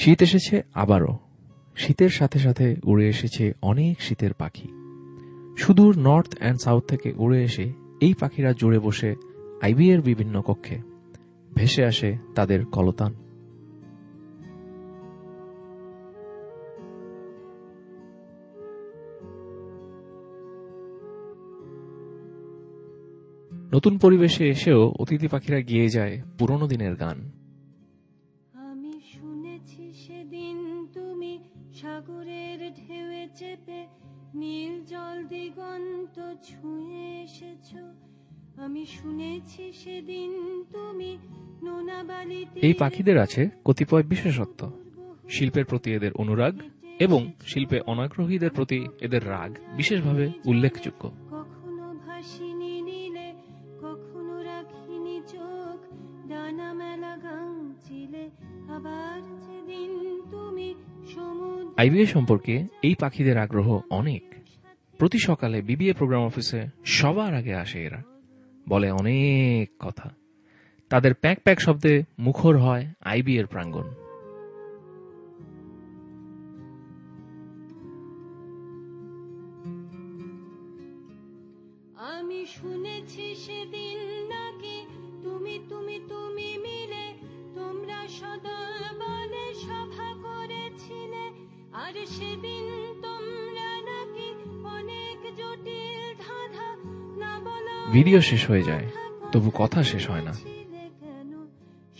শীত এসেছে আবারও। শীতের সাথে সাথে উড়ে এসেছে অনেক শীতের পাখি। সুদূর নর্থ অ্যান্ড সাউথ থেকে উড়ে এসে এই পাখিরা জুড়ে বসে আইবিএর বিভিন্ন কক্ষে। ভেসে আসে তাদের কলতান। নতুন পরিবেশে এসেও অতিথি পাখিরা গেয়ে যায় পুরনো দিনের গান। আমি শুনেছি সেদিন তুমি সাগরের ঢেউয়ে চেপে নীল জল দিগন্ত ছুঁয়ে এসেছো। আমি শুনেছি সেদিন তুমি নোনা বালিতে। এই পাখিদের আছে কতিপয় বিশেষত্ব। শিল্পের প্রতি এদের অনুরাগ এবং শিল্পে অনাগ্রহীদের প্রতি এদের রাগ বিশেষভাবে উল্লেখযোগ্য। কখনো ভাসিনি নীলে, কখনো রাখিনি চোখ ডানা মেলা গাংচিলে। আবার যেদিন তুমি সমুদ্র। আইবিএ সম্পর্কে এই পাখিদের আগ্রহ অনেক। প্রতি সকালে বিবিএ প্রোগ্রাম অফিসে সবার আগে আসে এরা, বলে অনেক কথা। তাদের প্যাক প্যাক শব্দে মুখর হয় আইবিএর প্রাঙ্গণ। আমি শুনেছি সেদিন নাকি তুমি তুমি তুমি মিলে তোমরা সদল বলে সভা করেছিলে। আর সেদিন তোমরা নাকি অনেক জটিল ধাঁধা না বলা। ভিডিও শেষ হয়ে যায়, তবু কথা শেষ হয় না। কেন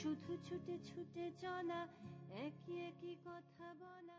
শুধু ছুটে ছুটে চলা, একই একই কথা বলা।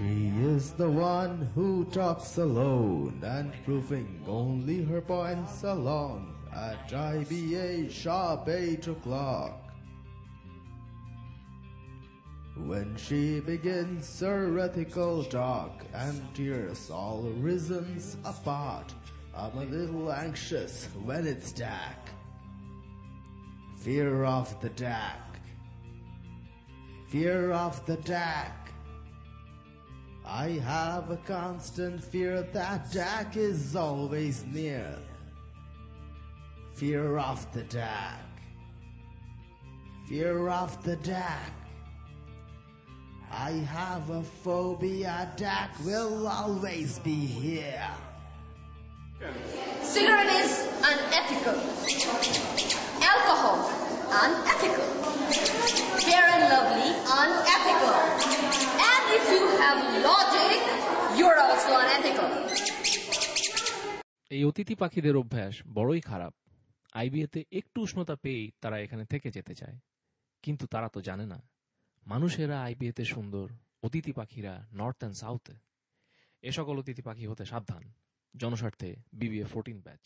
She is the one who talks alone and proving only her points along at IBA sharp 8 o'clock. When she begins her ethical talk and tears all reasons apart, I'm a little anxious when it's dark. Fear of the dark. Fear of the dark. I have a constant fear that dark is always near. Fear of the dark. Fear of the dark. I have a phobia, dark will always be here. Cigarette is unethical. Alcohol, unethical. Fair and lovely, unethical. And if you have logic, you're also unethical. এই অতিথি পাখিদের অভ্যাস বড়ই খারাপ। আইবিএতে একটু উষ্ণতা পেয়েই তারা এখানে থেকে যেতে চায়। কিন্তু তারা তো জানে না, মানুষেরা আইবিএতে সুন্দর, অতিথি পাখিরা নর্থ অ্যান্ড সাউথে। এ সকল অতিথি পাখি হতে সাবধান। জনস্বার্থে বিবিএ 14 ব্যাচ।